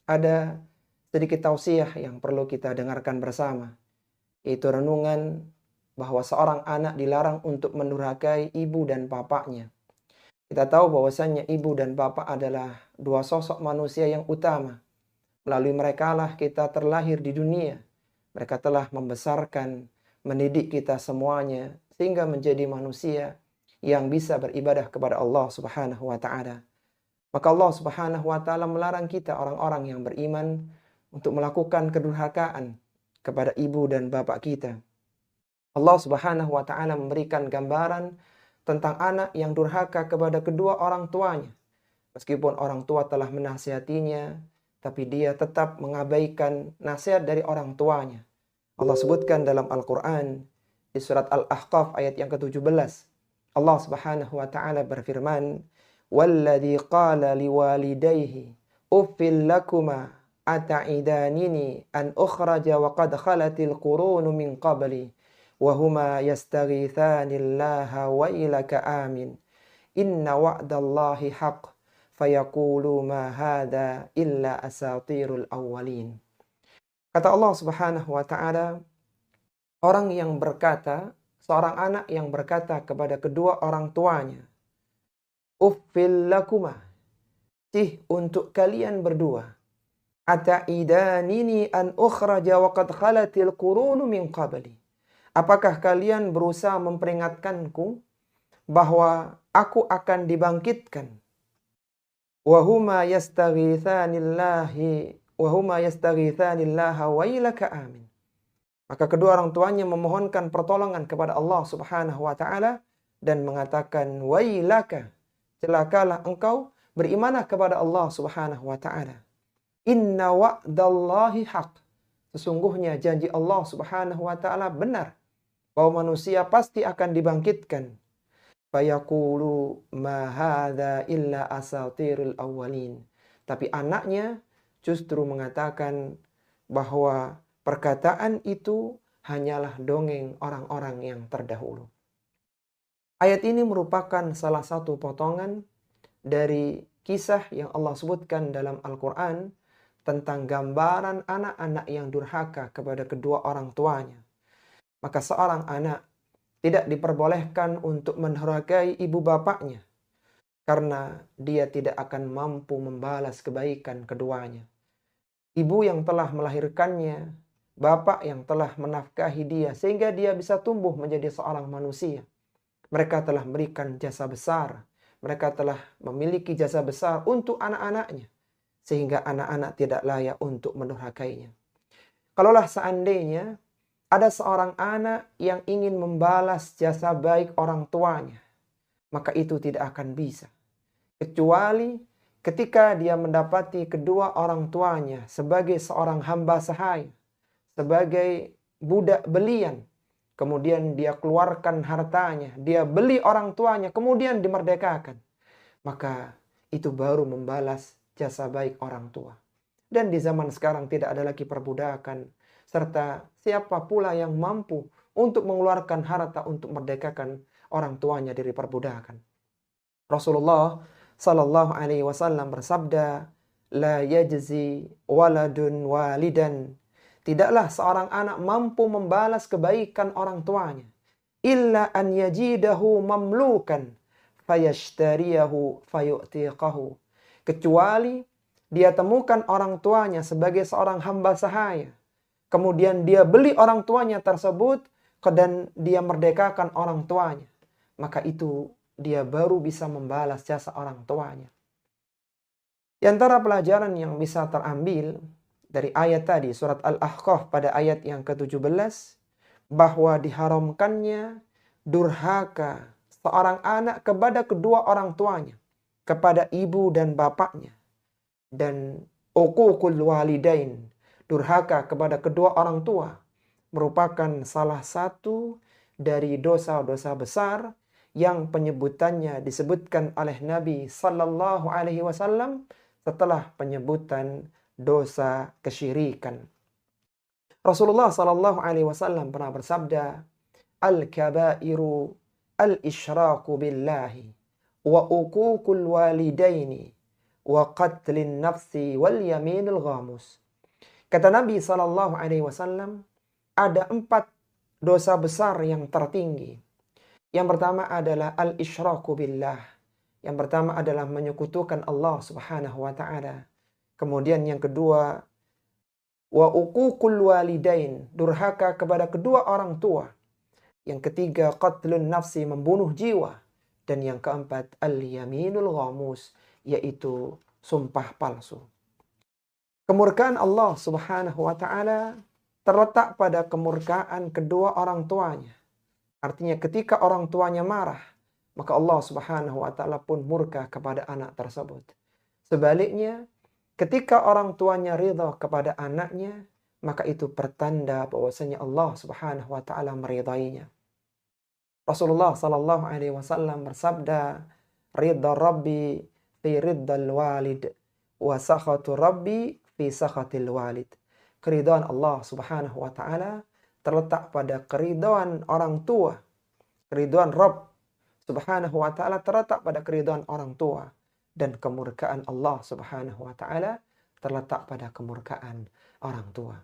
ada sedikit tausiah yang perlu kita dengarkan bersama, yaitu renungan bahwa seorang anak dilarang untuk mendurhakai ibu dan bapaknya. Kita tahu bahwasannya ibu dan bapak adalah dua sosok manusia yang utama. Melalui merekalah kita terlahir di dunia. Mereka telah membesarkan, mendidik kita semuanya sehingga menjadi manusia yang bisa beribadah kepada Allah Subhanahu wa taala. Maka Allah Subhanahu wa taala melarang kita orang-orang yang beriman untuk melakukan kedurhakaan kepada ibu dan bapak kita. Allah Subhanahu wa taala memberikan gambaran tentang anak yang durhaka kepada kedua orang tuanya. Meskipun orang tua telah menasihatinya, tapi dia tetap mengabaikan nasihat dari orang tuanya. Allah sebutkan dalam Al-Quran di surat Al-Ahqaf ayat yang ke-17. Allah Subhanahu wa taala berfirman, "Walladzi qala liwalidayhi uffil lakuma ata'idanini an ukhraja wa qad khalatil qurunu min qabli wa huma yastaghithanillaha wa ilaka amin inna wa'dallahi haqq fayaqulu ma hadha illa asatirul awwalin." Kata Allah Subhanahu wa taala, orang yang berkata, seorang anak yang berkata kepada kedua orang tuanya, "Uffil lakuma," cih untuk kalian berdua, "ata'idanini an ukhraja wa qad khalatil qurunu min qabli." Apakah kalian berusaha memperingatkanku bahwa aku akan dibangkitkan? Wahuma yastaghithanillaha wa ilaka amin. Maka kedua orang tuanya memohonkan pertolongan kepada Allah Subhanahu wa taala dan mengatakan, "Wailaka, celakalah engkau, berimanlah kepada Allah Subhanahu wa taala. Inna wa'dallahi haq." Sesungguhnya janji Allah Subhanahu wa taala benar, bahwa manusia pasti akan dibangkitkan. Fayaqulu ma hadza illa asatirul awwalin. Tapi anaknya justru mengatakan bahwa perkataan itu hanyalah dongeng orang-orang yang terdahulu. Ayat ini merupakan salah satu potongan dari kisah yang Allah sebutkan dalam Al-Quran tentang gambaran anak-anak yang durhaka kepada kedua orang tuanya. Maka seorang anak tidak diperbolehkan untuk mendurhakai ibu bapaknya karena dia tidak akan mampu membalas kebaikan keduanya. Ibu yang telah melahirkannya, bapak yang telah menafkahi dia sehingga dia bisa tumbuh menjadi seorang manusia. Mereka telah memberikan jasa besar. Mereka telah memiliki jasa besar untuk anak-anaknya sehingga anak-anak tidak layak untuk mendurhakainya. Kalaulah seandainya ada seorang anak yang ingin membalas jasa baik orang tuanya, maka itu tidak akan bisa. Kecuali ketika dia mendapati kedua orang tuanya sebagai seorang hamba sahaya, sebagai budak belian, kemudian dia keluarkan hartanya, dia beli orang tuanya, kemudian dimerdekakan, maka itu baru membalas jasa baik orang tua. Dan di zaman sekarang tidak ada lagi perbudakan, serta siapa pula yang mampu untuk mengeluarkan harta untuk merdekakan orang tuanya dari perbudakan. Rasulullah sallallahu alaihi wasallam bersabda, "La yajzi waladun walidan." Tidaklah seorang anak mampu membalas kebaikan orang tuanya illa an yajidahu mamlukan fayashtariyahu fayu'tiqahu. Kecuali dia temukan orang tuanya sebagai seorang hamba sahaya, kemudian dia beli orang tuanya tersebut dan dia merdekakan orang tuanya, maka itu dia baru bisa membalas jasa orang tuanya. Di antara pelajaran yang bisa terambil dari ayat tadi, surat Al-Ahqaf pada ayat yang ke-17, bahwa diharamkannya durhaka seorang anak kepada kedua orang tuanya, kepada ibu dan bapaknya, dan uququl walidain, durhaka kepada kedua orang tua, merupakan salah satu dari dosa-dosa besar yang penyebutannya disebutkan oleh Nabi Sallallahu Alaihi Wasallam setelah penyebutan dosa kesyirikan. Rasulullah Sallallahu Alaihi Wasallam pernah bersabda, "Al-kabairu al-ishraku billahi wa uququl walidaini wa qatlin nafsi wal yaminul ghamus. Kata Nabi SAW, ada 4 dosa besar yang tertinggi. Yang pertama adalah al-isyraku billah. Yang pertama adalah menyekutukan Allah Subhanahu wa taala. Kemudian yang kedua, wa uququl walidain, durhaka kepada kedua orang tua. Yang ketiga, qatlun nafsi, membunuh jiwa. Dan yang keempat, al-yaminul ghamus, yaitu sumpah palsu. Kemurkaan Allah Subhanahu wa taala terletak pada kemurkaan kedua orang tuanya. Artinya ketika orang tuanya marah, maka Allah Subhanahu wa taala pun murka kepada anak tersebut. Sebaliknya, ketika orang tuanya ridha kepada anaknya, maka itu pertanda bahwasanya Allah Subhanahu wa taala meridainya. Rasulullah sallallahu alaihi wasallam bersabda, "Ridha Rabbi fi riddal walid wa sakhatu Rabbi fi sakhatil walid." Keridhaan Allah Subhanahu wa taala terletak pada keridhaan orang tua. Keridhaan Rabb Subhanahu wa taala terletak pada keridhaan orang tua, dan kemurkaan Allah Subhanahu wa taala terletak pada kemurkaan orang tua.